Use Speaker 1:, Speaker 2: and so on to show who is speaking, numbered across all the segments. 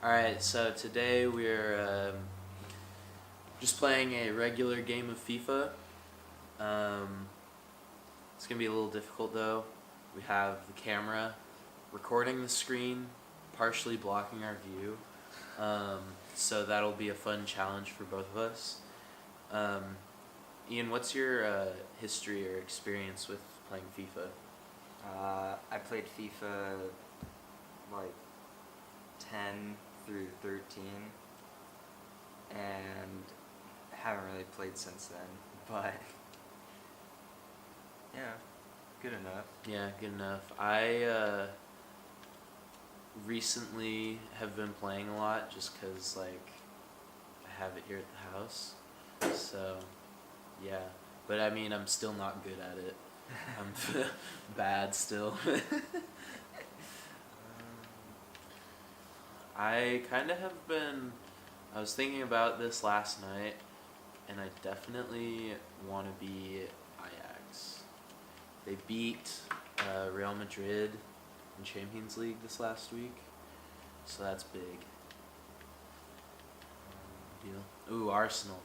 Speaker 1: Alright, so today we're just playing a regular game of FIFA. It's going to be a little difficult though. We have the camera recording the screen, partially blocking our view. So that'll be a fun challenge for both of us. Ian, what's your history or experience with playing FIFA?
Speaker 2: I played FIFA like 10 through 13 and haven't really played since then, but yeah, good enough.
Speaker 1: Yeah, good enough. I recently have been playing a lot just because like I have it here at the house, so yeah, but I mean I'm still not good at it. I'm bad still. I kind of have been, I was thinking about this last night, and I definitely want to be Ajax. They beat Real Madrid in Champions League this last week, so that's big. Deal. Ooh, Arsenal.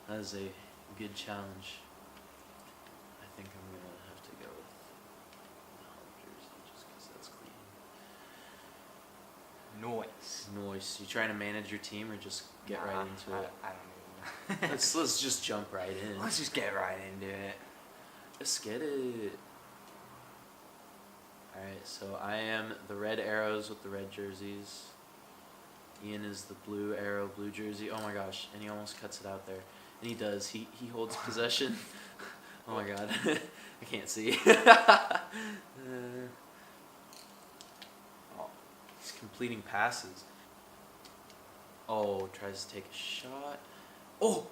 Speaker 1: That is a good challenge. I think I'm going to have to go with the home jersey just because that's clean. Noise. You trying to manage your team or just get right into it?
Speaker 2: I don't even know.
Speaker 1: Let's just jump right in.
Speaker 2: Let's just get right into it.
Speaker 1: Let's get it. Alright, so I am the red arrows with the red jerseys. Ian is the blue arrow, blue jersey. Oh my gosh, and he almost cuts it out there. And he does. He holds possession. Oh my god. I can't see. He's completing passes. Oh, tries to take a shot. Oh!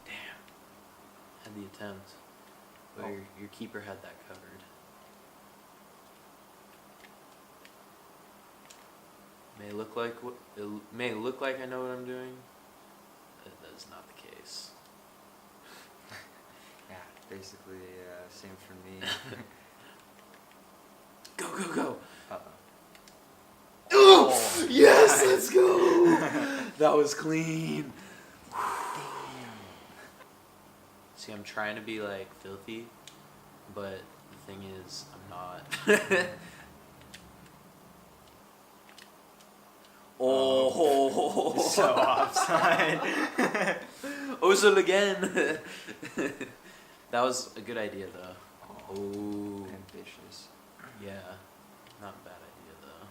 Speaker 1: Damn. Had the attempt. But your keeper had that covered. May look like I know what I'm doing. That is not the case.
Speaker 2: Yeah, basically same for me.
Speaker 1: Go!
Speaker 2: Uh-oh.
Speaker 1: Oh, yes, let's go! That was clean. See, I'm trying to be like filthy, but the thing is, I'm not. Oh,
Speaker 2: so offside.
Speaker 1: Ozil again. That was a good idea though. Oh,
Speaker 2: ambitious.
Speaker 1: Yeah, not a bad idea though.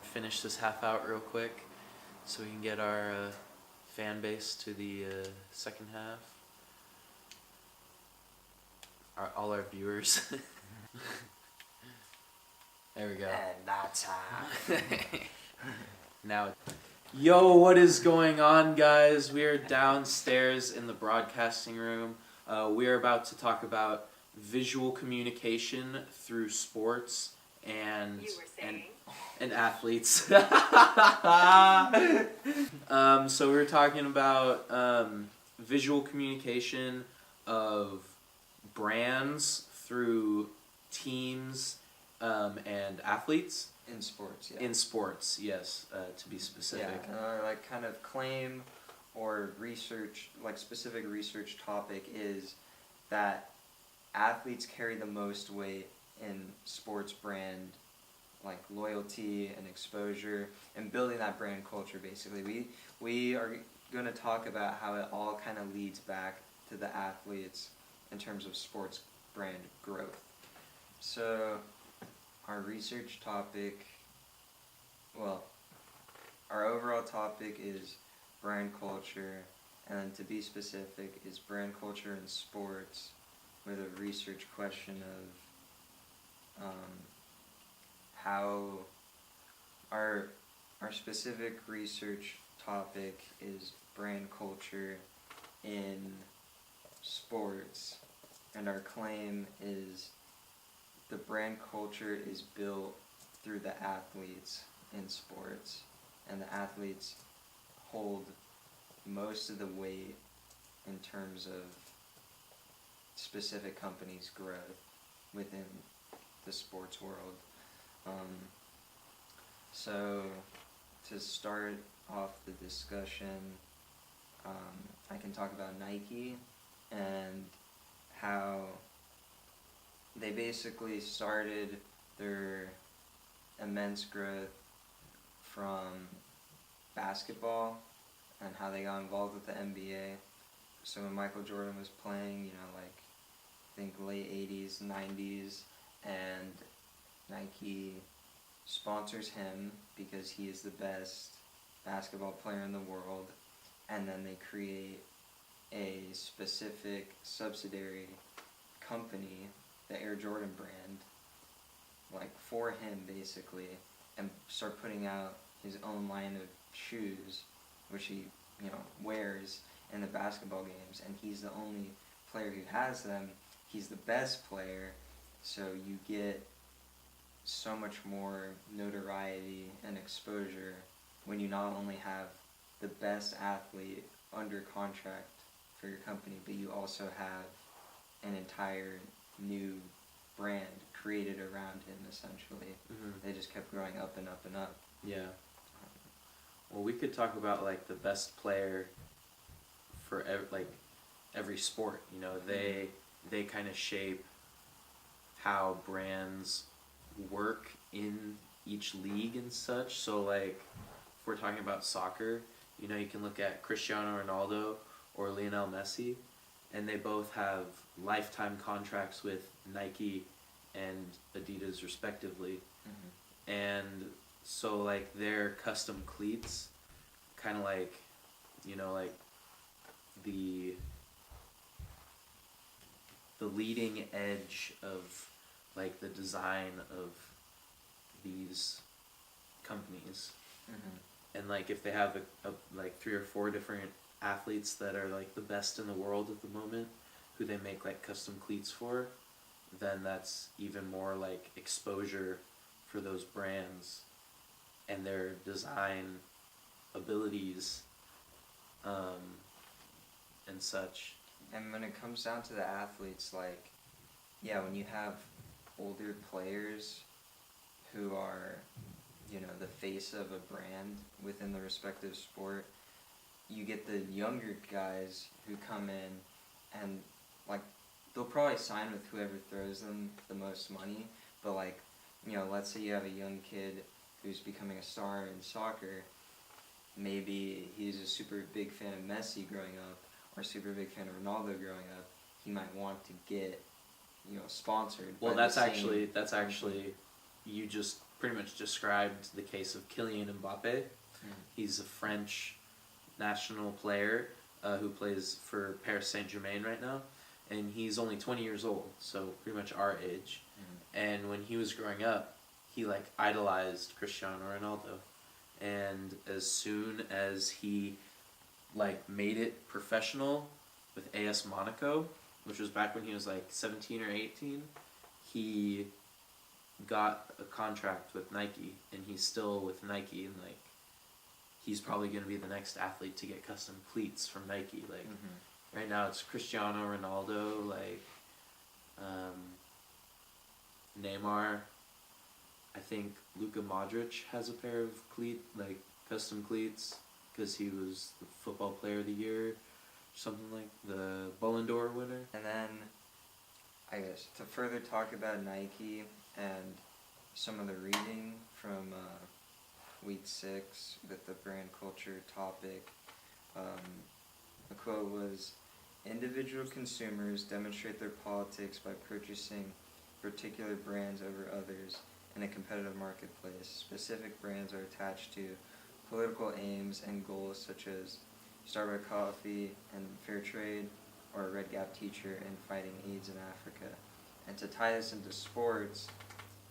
Speaker 1: Finish this half out real quick so we can get our fan base to the second half. All our viewers. There we go.
Speaker 2: And that's how.
Speaker 1: Now, yo, what is going on, guys? We are downstairs in the broadcasting room. We are about to talk about visual communication through sports and athletes. So we're talking about visual communication of brands through teams and athletes.
Speaker 2: In sports, yeah.
Speaker 1: In sports, yes, to be specific.
Speaker 2: Yeah, like kind of claim or research, like specific research topic is that athletes carry the most weight in sports brand, like loyalty and exposure and building that brand culture. Basically, we are going to talk about how it all kind of leads back to the athletes in terms of sports brand growth. So our research topic, well, our overall topic is brand culture, and then to be specific is brand culture in sports with a research question of how our specific research topic is brand culture in sports, and our claim is the brand culture is built through the athletes in sports, and the athletes hold most of the weight in terms of specific companies' growth within the sports world. So, to start off the discussion, I can talk about Nike and how they basically started their immense growth from basketball and how they got involved with the NBA. So when Michael Jordan was playing, like I think late 80s, 90s, and Nike sponsors him because he is the best basketball player in the world, and then they create a specific subsidiary company, the Air Jordan brand, like for him basically, and start putting out his own line of shoes, which he wears in the basketball games, and he's the only player who has them. He's the best player, so you get so much more notoriety and exposure when you not only have the best athlete under contract for your company, but you also have an entire new brand created around him, essentially.
Speaker 1: Mm-hmm.
Speaker 2: They just kept growing up and up and up.
Speaker 1: Yeah. Well, we could talk about like the best player for every sport. They kind of shape how brands work in each league and such. So like, if we're talking about soccer, you can look at Cristiano Ronaldo or Lionel Messi, and they both have lifetime contracts with Nike and Adidas respectively.
Speaker 2: Mm-hmm.
Speaker 1: And so like their custom cleats kind of like like the leading edge of like the design of these companies.
Speaker 2: Mm-hmm.
Speaker 1: And like if they have a like 3 or 4 different athletes that are like the best in the world at the moment who they make like custom cleats for, then that's even more like exposure for those brands and their design abilities and such.
Speaker 2: And when it comes down to the athletes, like, yeah, when you have older players who are, the face of a brand within the respective sport, you get the younger guys who come in and, like, they'll probably sign with whoever throws them the most money, but, like, let's say you have a young kid who's becoming a star in soccer. Maybe he's a super big fan of Messi growing up, or a super big fan of Ronaldo growing up. He might want to get, sponsored.
Speaker 1: Well, that's actually, you just pretty much described the case of Kylian Mbappe.
Speaker 2: Mm-hmm.
Speaker 1: He's a French national player who plays for Paris Saint-Germain right now, and he's only 20 years old, so pretty much our age.
Speaker 2: Mm-hmm.
Speaker 1: And when he was growing up, he like idolized Cristiano Ronaldo, and as soon as he like made it professional with AS Monaco, which was back when he was like 17 or 18, he got a contract with Nike, and he's still with Nike, and like he's probably going to be the next athlete to get custom cleats from Nike. Like
Speaker 2: Mm-hmm.
Speaker 1: right now it's Cristiano Ronaldo, like Neymar. I think Luka Modric has a pair of custom cleats because he was the football player of the year, something like the Ballon d'Or winner.
Speaker 2: And then, I guess, to further talk about Nike and some of the reading from week 6 with the brand culture topic, the quote was, "Individual consumers demonstrate their politics by purchasing particular brands over others in a competitive marketplace. Specific brands are attached to political aims and goals such as Starbucks coffee and fair trade, or a Red Gap teacher in fighting AIDS in Africa." And to tie this into sports,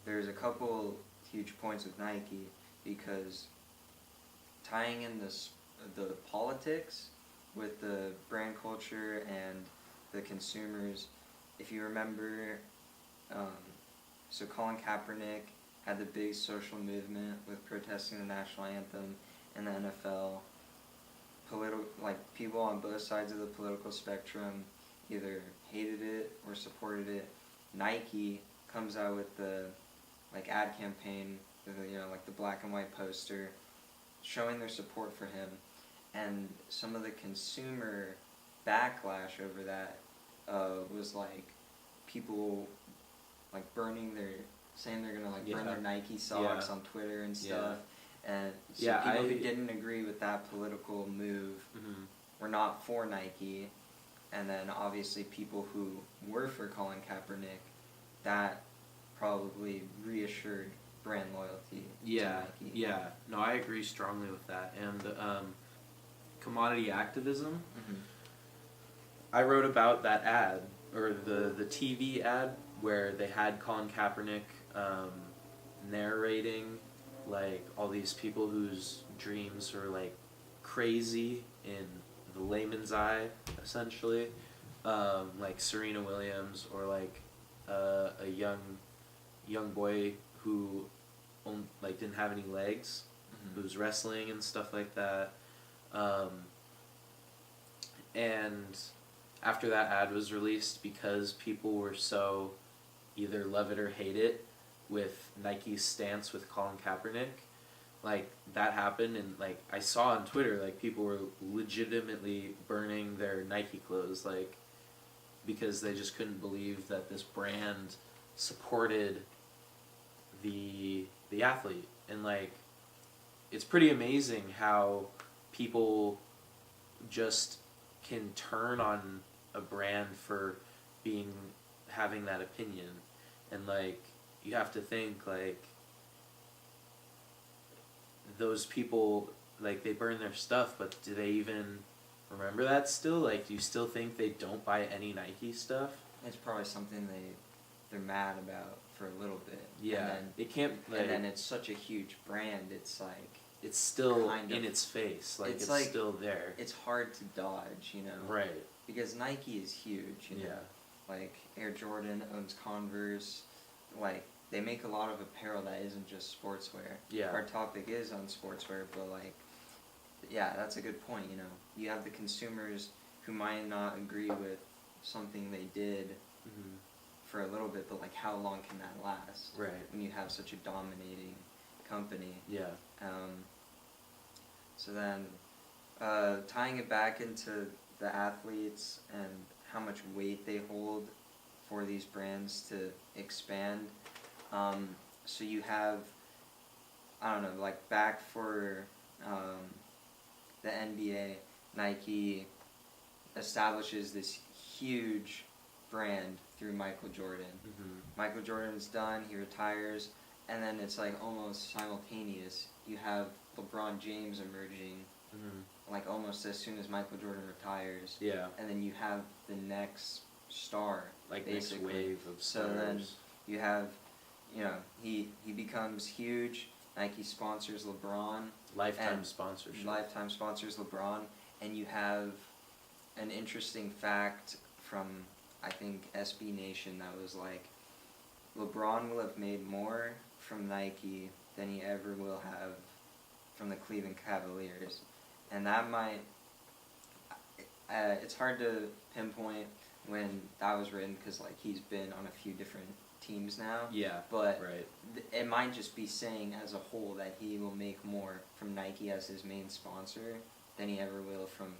Speaker 2: there's a couple huge points with Nike, because tying in the politics with the brand culture and the consumers, if you remember, so Colin Kaepernick had the big social movement with protesting the national anthem in the NFL. People on both sides of the political spectrum either hated it or supported it. Nike comes out with the like ad campaign, like the black and white poster, showing their support for him, and some of the consumer backlash over that was like people like saying they're gonna like burn their Nike socks on Twitter and stuff, and so people who didn't agree with that political move were not for Nike, and then obviously people who were for Colin Kaepernick, that probably reassured brand loyalty to Nike.
Speaker 1: Yeah, no, I agree strongly with that. And commodity activism, I wrote about that ad, or the TV ad, where they had Colin Kaepernick narrating like all these people whose dreams are like crazy in the layman's eye, essentially, like Serena Williams, or like a young boy who like didn't have any legs, who was wrestling and stuff like that, and after that ad was released, because people were so either love it or hate it with Nike's stance with Colin Kaepernick, like that happened, and like I saw on Twitter, like people were legitimately burning their Nike clothes, like because they just couldn't believe that this brand supported the athlete. And like it's pretty amazing how people just can turn on a brand for having that opinion. And like you have to think, like, those people, like, they burn their stuff, but do they even remember that still? Like, do you still think they don't buy any Nike stuff?
Speaker 2: It's probably something they're mad about for a little bit.
Speaker 1: Yeah,
Speaker 2: and then,
Speaker 1: it can't. Like,
Speaker 2: and then it's such a huge brand. It's like
Speaker 1: it's still in its face. Like it's like, still there.
Speaker 2: It's hard to dodge, you know.
Speaker 1: Right.
Speaker 2: Because Nike is huge. You know?
Speaker 1: Yeah.
Speaker 2: Like Air Jordan owns Converse. Like they make a lot of apparel that isn't just sportswear.
Speaker 1: Yeah.
Speaker 2: Our topic is on sportswear, but like, yeah, that's a good point. You know, you have the consumers who might not agree with something they did for a little bit, but like, how long can that last?
Speaker 1: Right.
Speaker 2: When you have such a dominating company.
Speaker 1: Yeah.
Speaker 2: So then, tying it back into the athletes and how much weight they hold for these brands to expand. So you have, I don't know, like back for the NBA, Nike establishes this huge brand through Michael Jordan. Michael Jordan's done, he retires, and then it's like almost simultaneous. You have LeBron James emerging, like almost as soon as Michael Jordan retires.
Speaker 1: Yeah.
Speaker 2: And then you have the next star,
Speaker 1: like
Speaker 2: basically.
Speaker 1: Next wave of stars.
Speaker 2: So then you have, you know, he becomes huge. Nike sponsors LeBron.
Speaker 1: Lifetime sponsorship.
Speaker 2: Lifetime sponsors LeBron, and you have an interesting fact from, I think, SB Nation that was like, LeBron will have made more from Nike than he ever will have from the Cleveland Cavaliers. And that might, it's hard to pinpoint when that was written because like he's been on a few different teams now.
Speaker 1: Yeah,
Speaker 2: but
Speaker 1: right.
Speaker 2: It might just be saying as a whole that he will make more from Nike as his main sponsor than he ever will from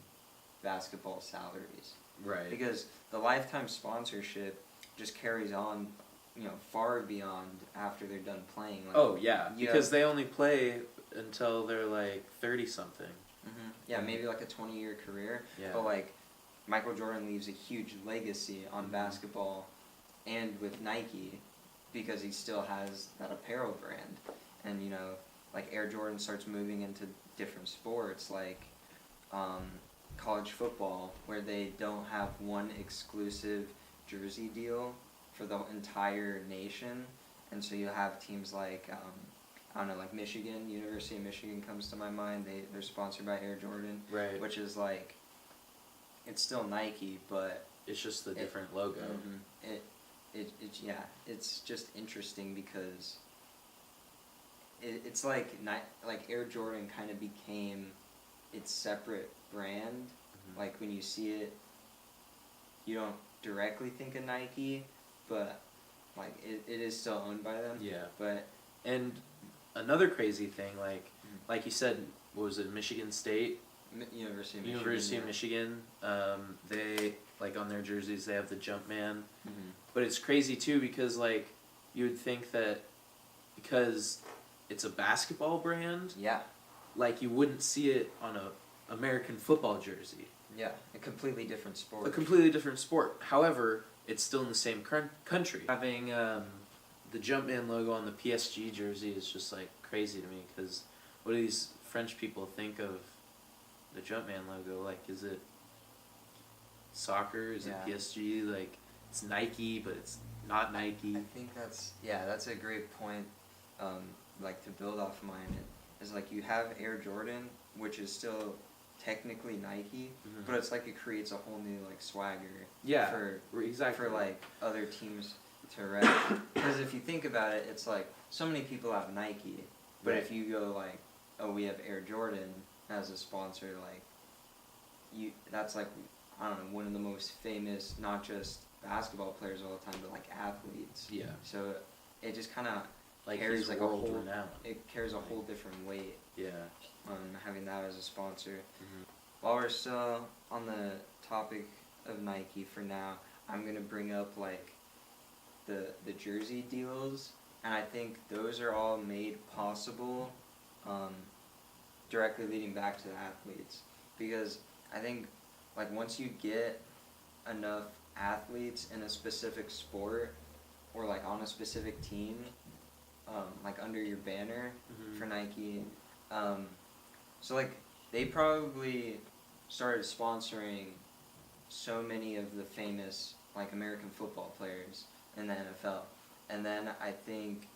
Speaker 2: basketball salaries.
Speaker 1: Right.
Speaker 2: Because the lifetime sponsorship just carries on, you know, far beyond after they're done playing. Like,
Speaker 1: oh yeah, because they only play until they're like 30-something.
Speaker 2: Yeah, maybe like a 20-year career.
Speaker 1: Yeah.
Speaker 2: But like Michael Jordan leaves a huge legacy on basketball and with Nike because he still has that apparel brand. And you know, like Air Jordan starts moving into different sports like college football, where they don't have one exclusive jersey deal for the entire nation, and so you have teams like I don't know, like Michigan, University of Michigan comes to my mind. They're sponsored by Air Jordan,
Speaker 1: right?
Speaker 2: Which is like, it's still Nike, but
Speaker 1: it's just the different logo.
Speaker 2: It's just interesting because it's like Air Jordan kind of became its separate brand. Like when you see it, you don't directly think of Nike, but like it is still owned by them.
Speaker 1: Yeah.
Speaker 2: But
Speaker 1: And another crazy thing, like you said, what was it, Michigan State?
Speaker 2: University
Speaker 1: of Michigan. They, like, on their jerseys, they have the Jumpman.
Speaker 2: Mm-hmm.
Speaker 1: But it's crazy, too, because, like, you would think that because it's a basketball brand,
Speaker 2: Yeah.
Speaker 1: like, you wouldn't see it on a American football jersey.
Speaker 2: Yeah, a completely different sport.
Speaker 1: A completely different sport. However, it's still in the same country. Having the Jumpman logo on the PSG jersey is just, like, crazy to me, because what do these French people think of the Jumpman logo? Like, is it soccer? Is it PSG? Like, it's Nike, but it's not Nike.
Speaker 2: I think that's a great point. Like, to build off mine, is like you have Air Jordan, which is still technically Nike,
Speaker 1: Mm-hmm.
Speaker 2: but it's like it creates a whole new like swagger.
Speaker 1: Yeah,
Speaker 2: For
Speaker 1: exactly.
Speaker 2: for like other teams to rep. Because if you think about it, it's like so many people have Nike, but
Speaker 1: Right.
Speaker 2: if you go like, oh, we have Air Jordan as a sponsor, like that's like, I don't know, one of the most famous, not just basketball players all the time, but like athletes.
Speaker 1: Yeah.
Speaker 2: So it just kind of
Speaker 1: Like,
Speaker 2: carries
Speaker 1: he's
Speaker 2: like
Speaker 1: world
Speaker 2: a whole
Speaker 1: renowned.
Speaker 2: it carries a whole different weight
Speaker 1: Yeah.
Speaker 2: having that as a sponsor.
Speaker 1: Mm-hmm.
Speaker 2: While we're still on the topic of Nike for now, I'm gonna bring up like the jersey deals, and I think those are all made possible directly leading back to the athletes, because I think like once you get enough athletes in a specific sport or like on a specific team, like under your banner
Speaker 1: Mm-hmm.
Speaker 2: for Nike, so like they probably started sponsoring so many of the famous like American football players in the NFL, and then I think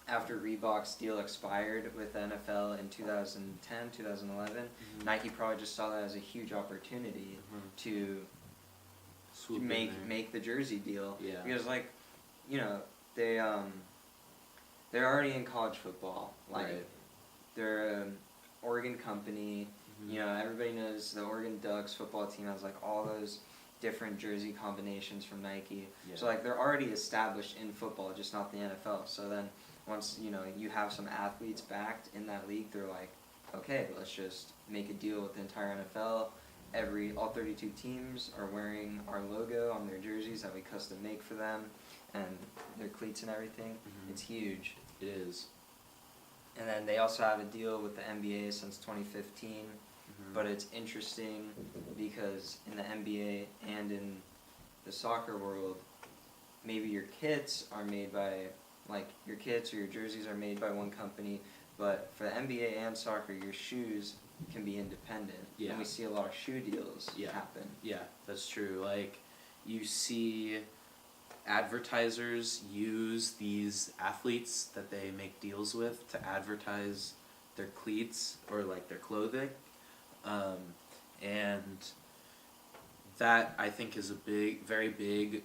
Speaker 2: after Reebok's deal expired with the NFL in 2010, 2011,
Speaker 1: Mm-hmm.
Speaker 2: Nike probably just saw that as a huge opportunity
Speaker 1: Mhm.
Speaker 2: to
Speaker 1: Swoop in there.
Speaker 2: make the jersey deal.
Speaker 1: Yeah.
Speaker 2: Because like, you know, they're already in college football. Like
Speaker 1: Right.
Speaker 2: they're an Oregon company.
Speaker 1: Mhm.
Speaker 2: You know, everybody knows the Oregon Ducks football team has like all those different jersey combinations from Nike.
Speaker 1: Yeah.
Speaker 2: So like they're already established in football, just not the NFL. So then once, you know, you have some athletes backed in that league, they're like, okay, let's just make a deal with the entire NFL. All 32 teams are wearing our logo on their jerseys that we custom make for them, and their cleats and everything.
Speaker 1: Mhm.
Speaker 2: It's huge.
Speaker 1: It is.
Speaker 2: And then they also have a deal with the NBA since 2015.
Speaker 1: Mhm.
Speaker 2: But it's interesting because in the NBA and in the soccer world, maybe your kits are made by, like, your kits or your jerseys are made by one company, but for the NBA and soccer, your shoes can be independent.
Speaker 1: Yeah.
Speaker 2: And we see a lot of shoe deals
Speaker 1: Yeah.
Speaker 2: happen.
Speaker 1: Yeah, that's true. Like, you see advertisers use these athletes that they make deals with to advertise their cleats or like their clothing, and that I think is a very big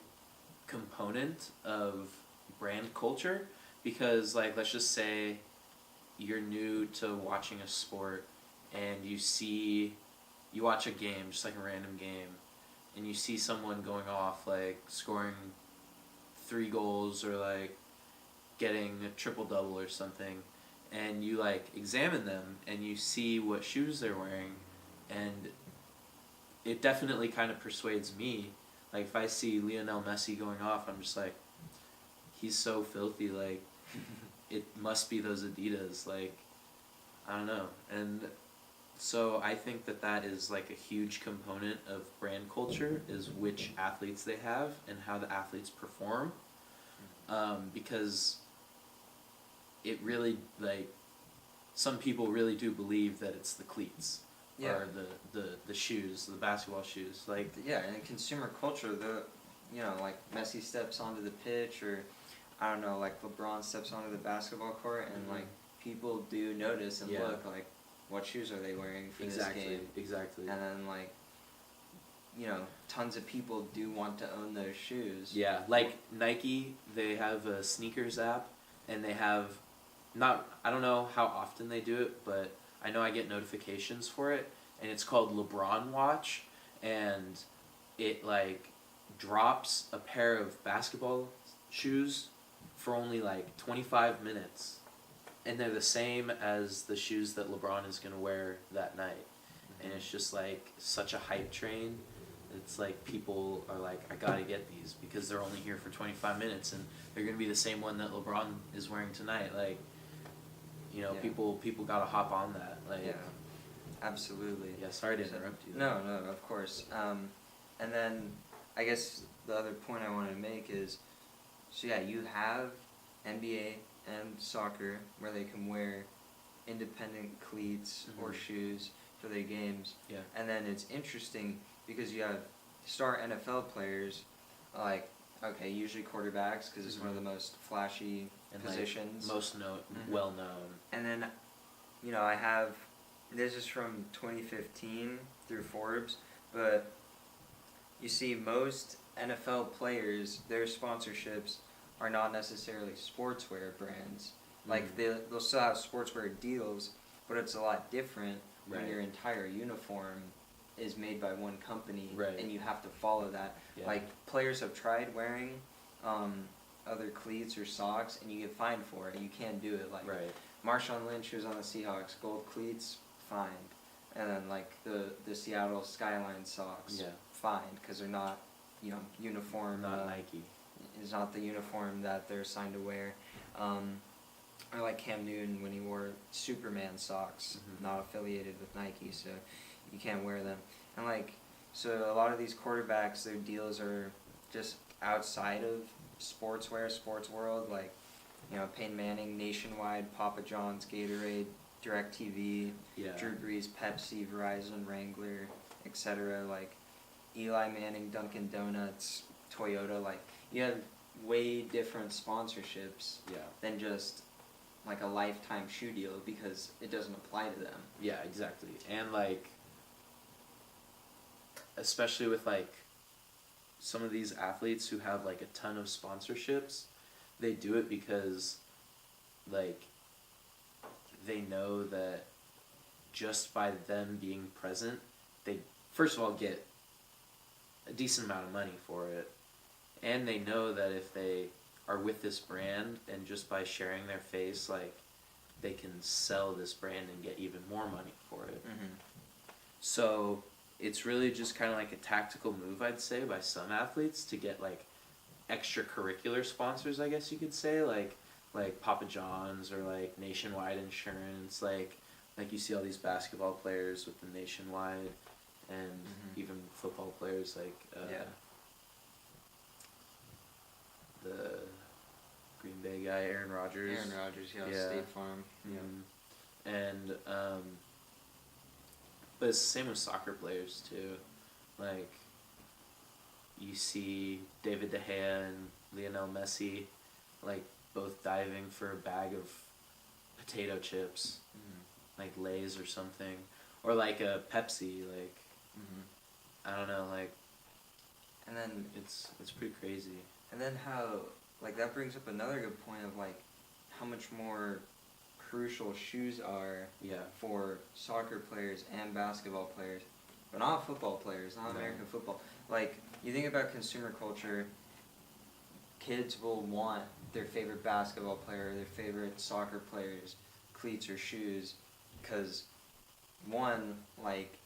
Speaker 1: component of brand culture, because like, let's just say you're new to watching a sport and you watch a game, just like a random game, and you see someone going off, like scoring 3 goals or like getting a triple-double or something, and you like examine them and you see what shoes they're wearing, and it definitely kind of persuades me. Like, if I see Lionel Messi going off, I'm just like, he's so filthy, like, it must be those Adidas, like, I don't know. And so I think that is like a huge component of brand culture, is which athletes they have and how the athletes perform, because it really, like, some people really do believe that it's the cleats.
Speaker 2: Yeah.
Speaker 1: Or the shoes, the basketball shoes, like.
Speaker 2: Yeah, and in consumer culture, you know, like Messi steps onto the pitch, or I don't know, like LeBron steps onto the basketball court, and like people do notice and look like, what shoes are they wearing for this game?
Speaker 1: Exactly.
Speaker 2: And then like, you know, tons of people do want to own those shoes.
Speaker 1: Yeah, like Nike, they have a sneakers app, and they have, I don't know how often they do it, but I know I get notifications for it, and it's called LeBron Watch, and it like drops a pair of basketball shoes for only like 25 minutes, and they're the same as the shoes that LeBron is gonna wear that night, and it's just like such a hype train. It's like people are like, I gotta get these because they're only here for 25 minutes, and they're gonna be the same one that LeBron is wearing tonight. Like, you know,
Speaker 2: Yeah.
Speaker 1: people gotta hop on that. Like,
Speaker 2: Yeah, absolutely.
Speaker 1: yeah. Sorry to interrupt you.
Speaker 2: No, no, of course. And then I guess the other point I wanted to make is, so yeah, you have NBA and soccer where they can wear independent cleats or shoes for their games.
Speaker 1: Yeah.
Speaker 2: And then it's interesting because you have star NFL players, like, okay, usually quarterbacks because it's one of the most flashy
Speaker 1: And
Speaker 2: positions.
Speaker 1: like, most well known.
Speaker 2: And then, you know, I have, this is from 2015 through Forbes, but you see most NFL players, their sponsorships are not necessarily sportswear brands. Like, they'll still have sportswear deals, but it's a lot different when
Speaker 1: Right.
Speaker 2: your entire uniform is made by one company,
Speaker 1: Right.
Speaker 2: and you have to follow that.
Speaker 1: Yeah.
Speaker 2: Like, players have tried wearing other cleats or socks, and you get fined for it. You can't do it. Like,
Speaker 1: Right.
Speaker 2: Marshawn Lynch, who's on the Seahawks, gold cleats, fined. And then, like, the Seattle Skyline socks,
Speaker 1: Yeah.
Speaker 2: fined, because they're not, you know, uniform.
Speaker 1: Not Nike.
Speaker 2: Is not the uniform that they're assigned to wear. Or like Cam Newton when he wore Superman socks, not affiliated with Nike, so you can't wear them. And like, so a lot of these quarterbacks, their deals are just outside of sportswear, sports world. Like, you know, Peyton Manning, Nationwide, Papa John's, Gatorade, DirecTV,
Speaker 1: Yeah.
Speaker 2: Drew Brees, Pepsi, Verizon, Wrangler, etc. Like Eli Manning, Dunkin' Donuts, Toyota. Like, you have way different sponsorships
Speaker 1: Yeah.
Speaker 2: than just like a lifetime shoe deal because it doesn't apply to them.
Speaker 1: Yeah, exactly. And like, especially with like some of these athletes who have like a ton of sponsorships, they do it because like they know that just by them being present, they first of all get a decent amount of money for it, and they know that if they are with this brand and just by sharing their face, like, they can sell this brand and get even more money for it. So it's really just kind of like a tactical move, I'd say, by some athletes to get like extracurricular sponsors, I guess you could say, like Papa John's or like Nationwide Insurance, like you see all these basketball players with the Nationwide, and even football players like the Green Bay guy, Aaron Rodgers.
Speaker 2: Aaron Rodgers, yeah,
Speaker 1: Yeah.
Speaker 2: State Farm. Yeah.
Speaker 1: And but it's the same with soccer players too. Like, you see David De Gea and Lionel Messi, like, both diving for a bag of potato chips, like Lay's or something, or like a Pepsi. Like, I don't know, like,
Speaker 2: And then
Speaker 1: it's pretty crazy.
Speaker 2: And then how, like, that brings up another good point of, like, how much more crucial shoes are
Speaker 1: Yeah.
Speaker 2: for soccer players and basketball players, but not football players, not
Speaker 1: No.
Speaker 2: American football. Like, you think about consumer culture, kids will want their favorite basketball player, their favorite soccer players, cleats or shoes, because, one, like,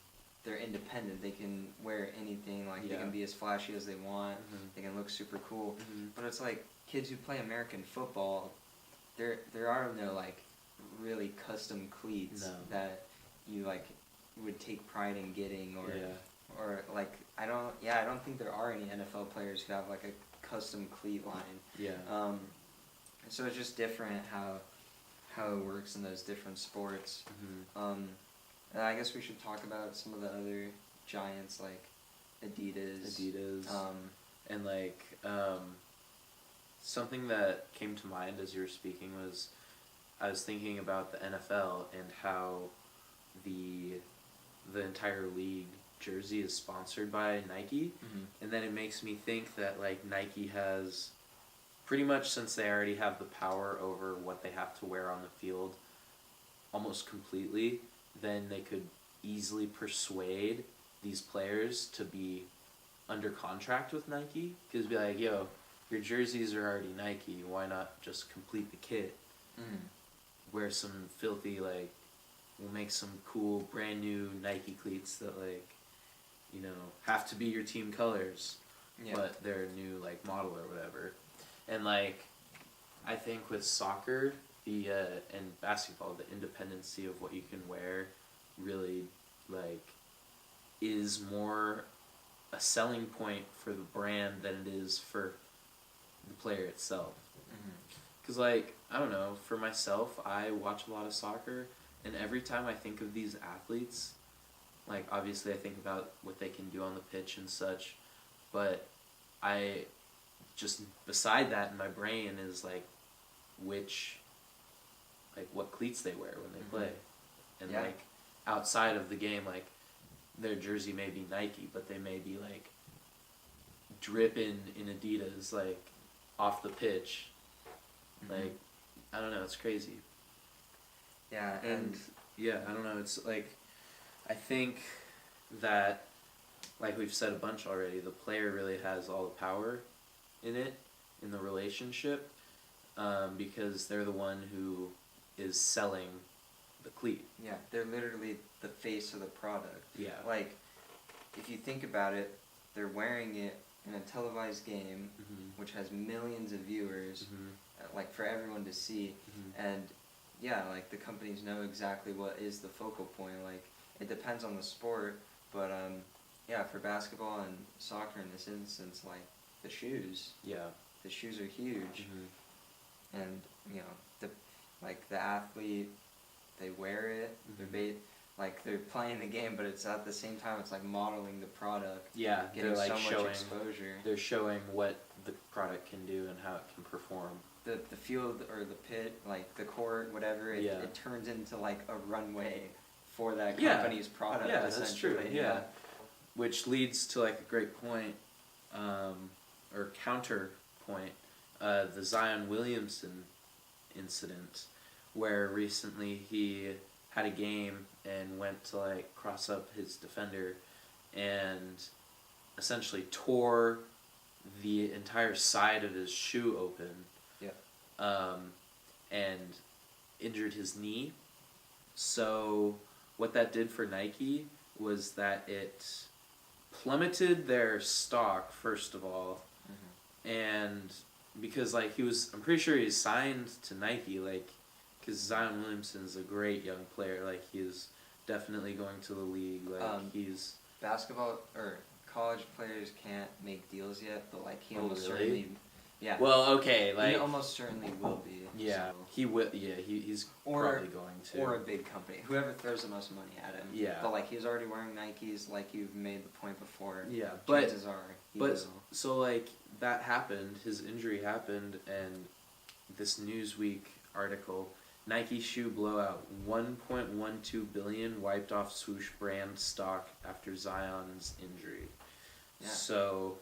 Speaker 2: they're independent. They can wear anything. Like, they
Speaker 1: Yeah.
Speaker 2: can be as flashy as they want. They can look super cool. But it's like kids who play American football. There are no like really custom cleats
Speaker 1: No.
Speaker 2: that you like would take pride in getting, or
Speaker 1: Yeah.
Speaker 2: or like I don't think there are any NFL players who have like a custom cleat line.
Speaker 1: Yeah.
Speaker 2: So it's just different how it works in those different sports. And I guess we should talk about some of the other giants like Adidas.
Speaker 1: And like, something that came to mind as you were speaking was, I was thinking about the NFL and how the entire league jersey is sponsored by Nike, and then it makes me think that like Nike has pretty much, since they already have the power over what they have to wear on the field almost completely, then they could easily persuade these players to be under contract with Nike, because be like, yo, your jerseys are already Nike. Why not just complete the kit? Wear some filthy, like, we'll make some cool brand new Nike cleats that, like, you know, have to be your team colors, but they're a new, like, model or whatever. And, like, I think with soccer and basketball, the independency of what you can wear really, like, is more a selling point for the brand than it is for the player itself. Because, like, I don't know, for myself, I watch a lot of soccer, and every time I think of these athletes, like, obviously I think about what they can do on the pitch and such, but I just, beside that in my brain is, like, what cleats they wear when they play. And, like, outside of the game, like, their jersey may be Nike, but they may be, like, dripping in Adidas, like, off the pitch. Like, I don't know, it's crazy.
Speaker 2: Yeah,
Speaker 1: And yeah, I don't know, it's like, I think that, like we've said a bunch already, the player really has all the power in it, in the relationship, because they're the one who is selling the cleat.
Speaker 2: Yeah, they're literally the face of the product.
Speaker 1: Yeah.
Speaker 2: Like, if you think about it, they're wearing it in a televised game, which has millions of viewers, like, for everyone to see, and yeah, like, the companies know exactly what is the focal point. Like, it depends on the sport, but yeah, for basketball and soccer in this instance, like, the shoes.
Speaker 1: Yeah.
Speaker 2: The shoes are huge, and you know, the athlete, they wear it. They're playing the game, but it's at the same time it's like modeling the product.
Speaker 1: Yeah,
Speaker 2: getting
Speaker 1: they're like
Speaker 2: so
Speaker 1: showing
Speaker 2: much exposure.
Speaker 1: They're showing what the product can do and how it can perform.
Speaker 2: The field or the pit, like the court, whatever, it turns into like a runway for that company's product.
Speaker 1: Yeah, that's true. Yeah. Which leads to, like, a great point, or counterpoint, the Zion Williamson incident, where recently he had a game and went to, like, cross up his defender and essentially tore the entire side of his shoe open. And injured his knee. So what that did for Nike was that it plummeted their stock, first of all, and because, like, I'm pretty sure he's signed to Nike, like, because Zion Williamson is a great young player, like, he's definitely going to the league, like, he's...
Speaker 2: Basketball, or college players can't make deals yet, but, like, he almost
Speaker 1: really?
Speaker 2: certainly... Yeah.
Speaker 1: Well, okay, like...
Speaker 2: He almost certainly will be.
Speaker 1: Yeah,
Speaker 2: so.
Speaker 1: he will, yeah, he's probably going to.
Speaker 2: Or a big company. Whoever throws the most money at him.
Speaker 1: Yeah.
Speaker 2: But, like, he's already wearing Nikes, like you've made the point before.
Speaker 1: Yeah,
Speaker 2: chances are he will.
Speaker 1: So, like, that happened, his injury happened, and this Newsweek article, Nike shoe blowout, 1.12 billion wiped off swoosh brand stock after Zion's injury. Yeah. So,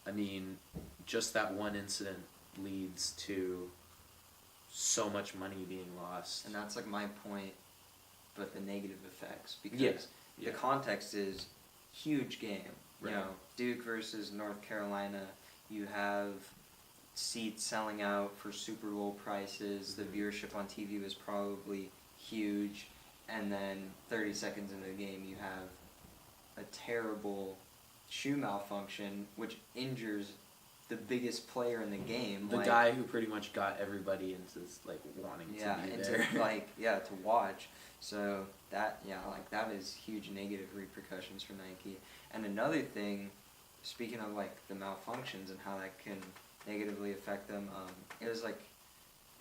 Speaker 1: I mean, just that one incident leads to so much money being lost.
Speaker 2: And that's, like, my point, but the negative effects. Because the context is huge game.
Speaker 1: Right.
Speaker 2: You know, Duke versus North Carolina, you have seats selling out for Super Bowl prices. The viewership on TV was probably huge. And then 30 seconds into the game, you have a terrible shoe malfunction, which injures the biggest player in the game.
Speaker 1: The guy who pretty much got everybody into, like, wanting to be there.
Speaker 2: To watch. So that is huge negative repercussions for Nike. And another thing, speaking of, like, the malfunctions and how that can negatively affect them, it was like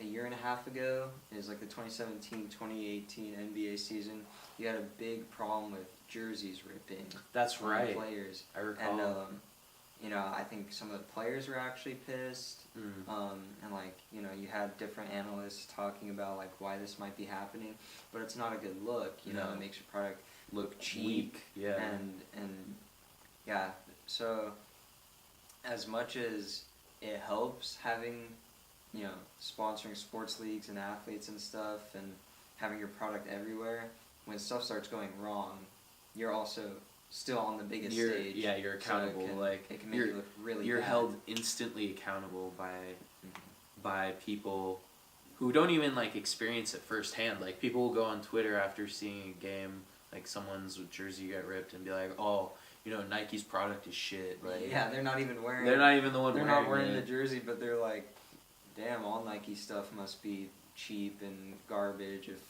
Speaker 2: a year and a half ago, it was like the 2017-2018 NBA season, you had a big problem with jerseys ripping.
Speaker 1: That's right.
Speaker 2: Players.
Speaker 1: I recall.
Speaker 2: And, you know, I think some of the players were actually pissed. And, like, you know, you had different analysts talking about, like, why this might be happening. But it's not a good look, you know, it makes your product look cheap.
Speaker 1: Yeah.
Speaker 2: And yeah, so as much as it helps having, you know, sponsoring sports leagues and athletes and stuff and having your product everywhere, when stuff starts going wrong, you're also still on the biggest
Speaker 1: you're
Speaker 2: stage.
Speaker 1: you're accountable.
Speaker 2: So it can make you look really
Speaker 1: you're
Speaker 2: bad.
Speaker 1: held instantly accountable by people who don't even like experience it firsthand. Like people will go on Twitter after seeing a game, like someone's jersey get ripped, and be like, "Oh, you know, Nike's product is shit." Like,
Speaker 2: yeah, they're not even wearing.
Speaker 1: They're not even the one.
Speaker 2: They're
Speaker 1: wearing
Speaker 2: not wearing
Speaker 1: it.
Speaker 2: the jersey, but they're like, "Damn, all Nike stuff must be cheap and garbage if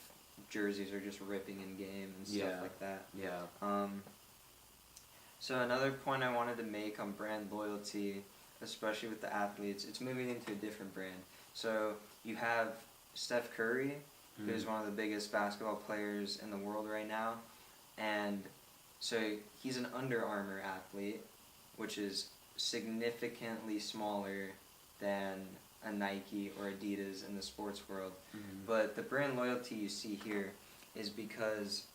Speaker 2: jerseys are just ripping in game and stuff like that."
Speaker 1: Yeah.
Speaker 2: So another point I wanted to make on brand loyalty, especially with the athletes, it's moving into a different brand. So you have Steph Curry, who's one of the biggest basketball players in the world right now, and so he's an Under Armour athlete, which is significantly smaller than a Nike or Adidas in the sports world. But the brand loyalty you see here is because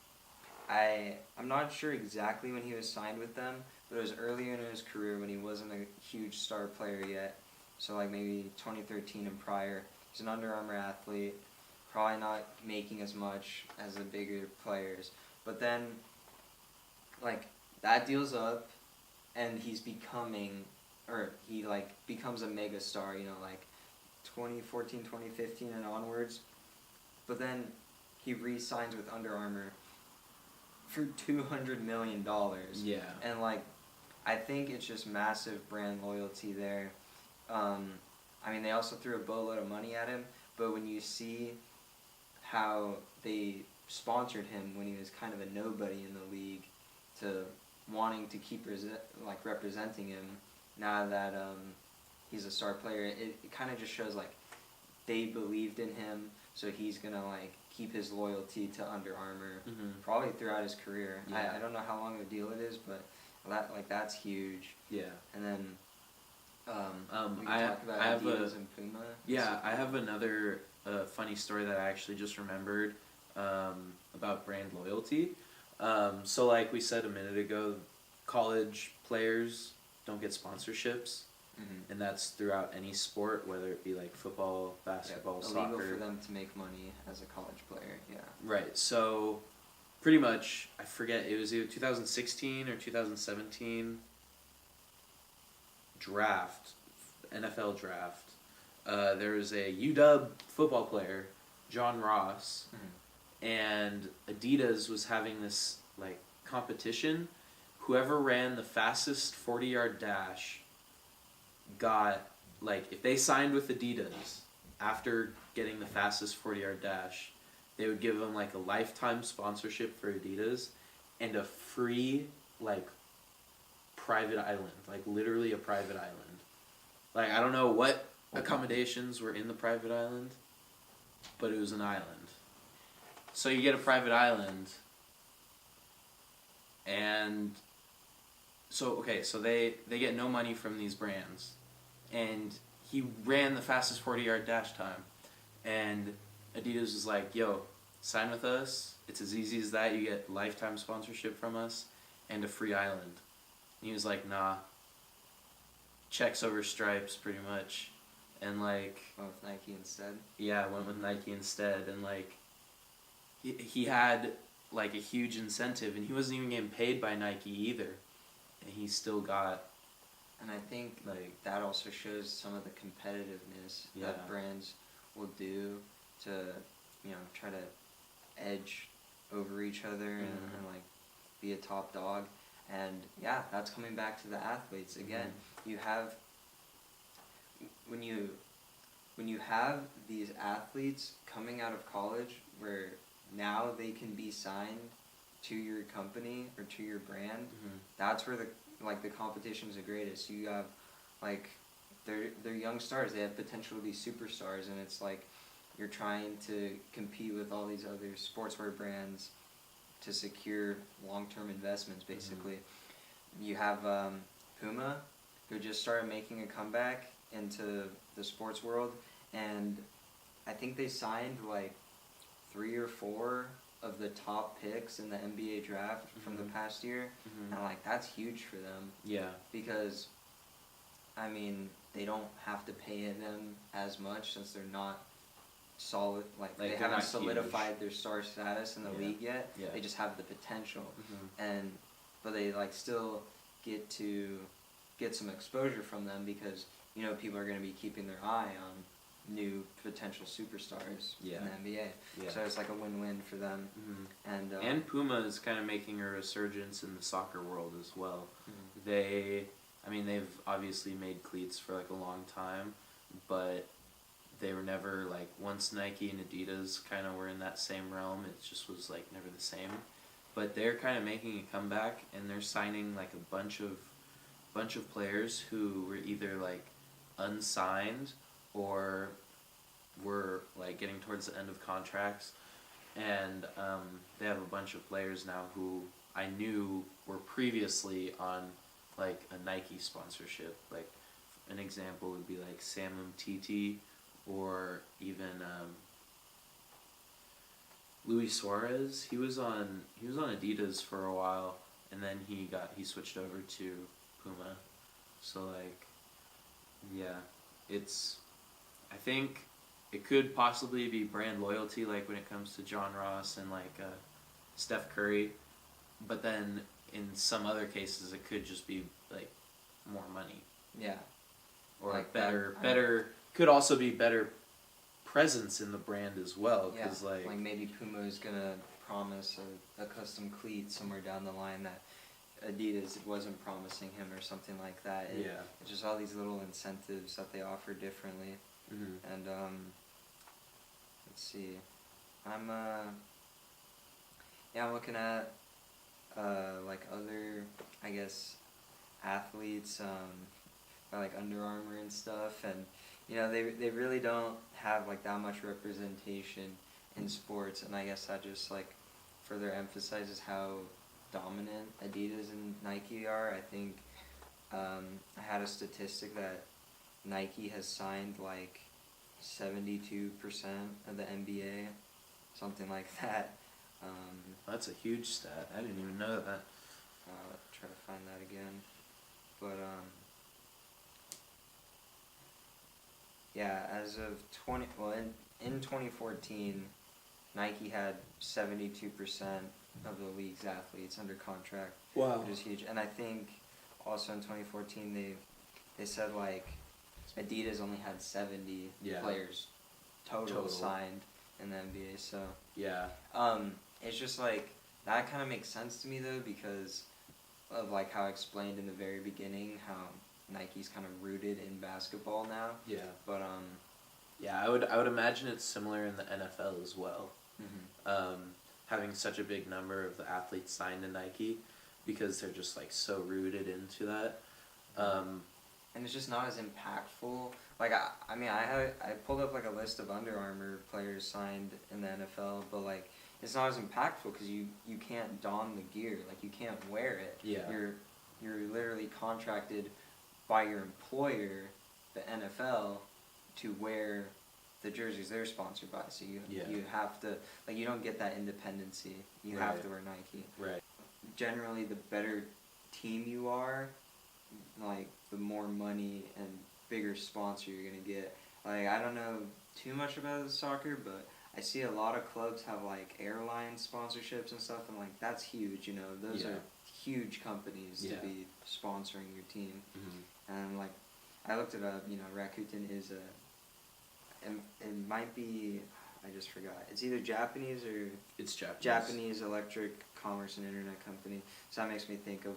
Speaker 2: I'm not sure exactly when he was signed with them, but it was earlier in his career when he wasn't a huge star player yet. So like maybe 2013 and prior. He's an Under Armour athlete, probably not making as much as the bigger players. But then, like, that deal's up, and he becomes a mega star, you know, like 2014, 2015 and onwards. But then he re-signs with Under Armour for $200 million.
Speaker 1: Yeah.
Speaker 2: And, like, I think it's just massive brand loyalty there. I mean, they also threw a boatload of money at him, but when you see how they sponsored him when he was kind of a nobody in the league to wanting to keep representing him now that he's a star player, it kind of just shows, like, they believed in him, so he's going to, like, keep his loyalty to Under Armour probably throughout his career.
Speaker 1: Yeah.
Speaker 2: I don't know how long of a deal it is, but that's huge.
Speaker 1: Yeah.
Speaker 2: And then we can
Speaker 1: I
Speaker 2: talk about
Speaker 1: have
Speaker 2: Adidas and Puma.
Speaker 1: Yeah, I have another funny story that I actually just remembered about brand loyalty. So like we said a minute ago, college players don't get sponsorships, and that's throughout any sport, whether it be like football, basketball, soccer.
Speaker 2: Illegal for them to make money as a college player, yeah.
Speaker 1: Right, so pretty much, I forget, it was either 2016 or 2017 draft, NFL draft. There was a UW football player, John Ross, and Adidas was having this like competition. Whoever ran the fastest 40-yard dash got, like, if they signed with Adidas after getting the fastest 40-yard dash, they would give them like a lifetime sponsorship for Adidas and a free like private island, like literally a private island. Like, I don't know what accommodations were in the private island, but it was an island. So you get a private island, and so they get no money from these brands, and he ran the fastest 40-yard dash time, and Adidas was like, "Yo, sign with us. It's as easy as that. You get lifetime sponsorship from us and a free island." And he was like, "Nah. Checks over stripes, pretty much." And like,
Speaker 2: went with Nike instead.
Speaker 1: Yeah, went with Nike instead, and like, he had like a huge incentive, and he wasn't even getting paid by Nike either, and he still got.
Speaker 2: And I think like that also shows some of the competitiveness that brands will do to, you know, try to edge over each other and like be a top dog. And yeah, that's coming back to the athletes again. You have when you have these athletes coming out of college where now they can be signed to your company or to your brand, that's where the competition is the greatest. You have like they're young stars, they have potential to be superstars, and it's like you're trying to compete with all these other sportswear brands to secure long-term investments, basically. You have Puma, who just started making a comeback into the sports world, and I think they signed like 3 or 4 of the top picks in the NBA draft from the past year, and like that's huge for them.
Speaker 1: Yeah.
Speaker 2: Because, I mean, they don't have to pay them as much since they're not solid, like they haven't solidified their star status in the league yet. They just have the potential, and but they like still get to get some exposure from them because people are going to be keeping their eye on new potential superstars in the NBA.
Speaker 1: Yeah.
Speaker 2: So it's like a win-win for them.
Speaker 1: Mm-hmm. And Puma is kind of making a resurgence in the soccer world as well. They've obviously made cleats for like a long time, but they were never like, once Nike and Adidas kind of were in that same realm, it just was like never the same. But they're kind of making a comeback, and they're signing like a bunch of players who were either like unsigned or were like getting towards the end of contracts, and they have a bunch of players now who I knew were previously on like a Nike sponsorship. Like an example would be like Sam Umtiti, or even Luis Suarez. He was on Adidas for a while, and then he switched over to Puma. So like, yeah, I think it could possibly be brand loyalty, like when it comes to John Ross and like Steph Curry, but then in some other cases it could just be like more money.
Speaker 2: Yeah.
Speaker 1: Or like better could also be better presence in the brand as well, because like
Speaker 2: maybe Puma is gonna promise a custom cleat somewhere down the line that Adidas wasn't promising him or something like that. It's just all these little incentives that they offer differently. And let's see, I'm looking at like other, I guess, athletes by like Under Armour and stuff, and they really don't have like that much representation in sports, and I guess that just like further emphasizes how dominant Adidas and Nike are. I think I had a statistic that Nike has signed like 72% of the NBA, something like that.
Speaker 1: That's a huge stat. I didn't even know that.
Speaker 2: Try to find that again, but yeah, as of in 2014, Nike had 72% of the league's athletes under contract.
Speaker 1: Wow.
Speaker 2: Which is huge. And I think also in 2014 they said like Adidas only had 70 players total signed in the NBA. So
Speaker 1: yeah,
Speaker 2: it's just like that kind of makes sense to me though, because of like how I explained in the very beginning how Nike's kind of rooted in basketball now.
Speaker 1: Yeah.
Speaker 2: But
Speaker 1: yeah, I would imagine it's similar in the NFL as well. Having such a big number of the athletes signed to Nike, because they're just like so rooted into that.
Speaker 2: And it's just not as impactful. Like I pulled up like a list of Under Armour players signed in the NFL, but like it's not as impactful because you can't don the gear, like you can't wear it.
Speaker 1: Yeah.
Speaker 2: You're literally contracted by your employer, the NFL, to wear the jerseys they're sponsored by. So you have to, like, you don't get that independency. You have to wear Nike.
Speaker 1: Right.
Speaker 2: Generally, the better team you are, like, the more money and bigger sponsor you're going to get. Like, I don't know too much about soccer, but I see a lot of clubs have, like, airline sponsorships and stuff, and, like, that's huge, Those are huge companies to be sponsoring your team. And, like, I looked it up, Rakuten is it might be, I just forgot. It's either Japanese or...
Speaker 1: It's Japanese. Japanese
Speaker 2: electric commerce and internet company. So that makes me think of,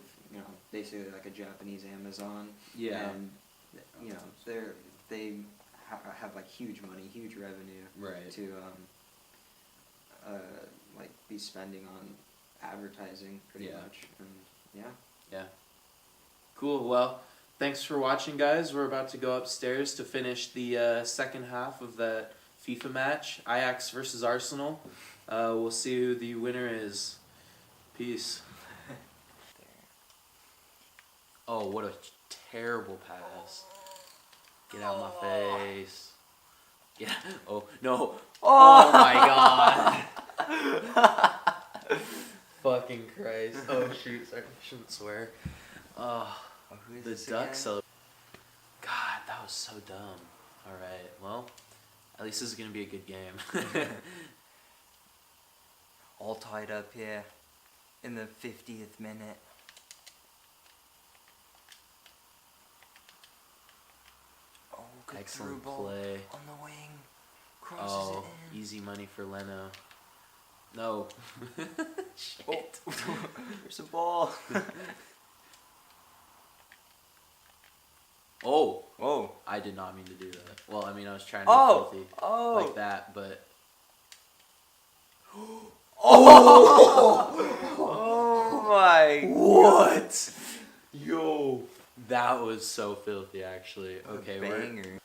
Speaker 2: basically like a Japanese Amazon.
Speaker 1: Yeah.
Speaker 2: And, they have like huge money, huge revenue.
Speaker 1: Right.
Speaker 2: To, like be spending on advertising pretty much. And
Speaker 1: yeah. Cool. Well, thanks for watching, guys. We're about to go upstairs to finish the second half of that FIFA match, Ajax versus Arsenal. We'll see who the winner is. Peace. Oh, what a terrible pass. Get out of my face. Yeah. Oh, no. Oh my god. Fucking Christ. Oh, shoot. Sorry, I shouldn't swear. The duck celebrate. God, that was so dumb. Alright, well, at least this is going to be a good game.
Speaker 2: All tied up here in the 50th minute. Good
Speaker 1: Excellent
Speaker 2: through ball
Speaker 1: play.
Speaker 2: on the wing. Crosses it in.
Speaker 1: Easy money for Leno. No. Shit.
Speaker 2: Oh, there's a ball.
Speaker 1: Oh.
Speaker 2: Whoa.
Speaker 1: I did not mean to do that. Well, I mean, I was trying to be filthy like that, but...
Speaker 2: Oh my.
Speaker 1: What? Yo. That was so filthy, actually. Okay, we're...
Speaker 2: Banger.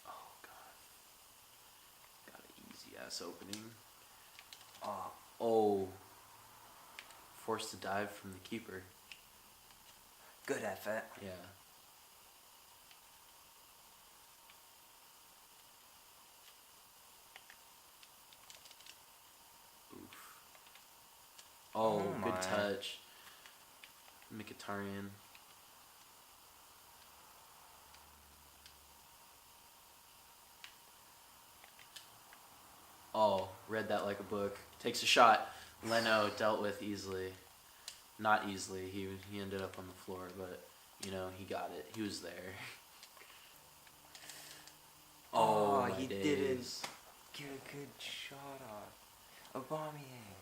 Speaker 1: Oh, God. Got an easy-ass opening.
Speaker 2: Oh.
Speaker 1: Oh. Forced to dive from the keeper.
Speaker 2: Good effort.
Speaker 1: Yeah. Oof. Oh,
Speaker 2: Oh
Speaker 1: good
Speaker 2: my.
Speaker 1: touch. Mkhitaryan. Oh, read that like a book. Takes a shot. Leno dealt with easily. Not easily. He ended up on the floor, but you know he got it. He was there. Oh, my
Speaker 2: he
Speaker 1: days.
Speaker 2: didn't get a good shot off. Aubameyang.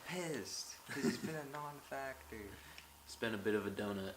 Speaker 2: Pissed because he's been a non-factor.
Speaker 1: It's been a bit of a donut.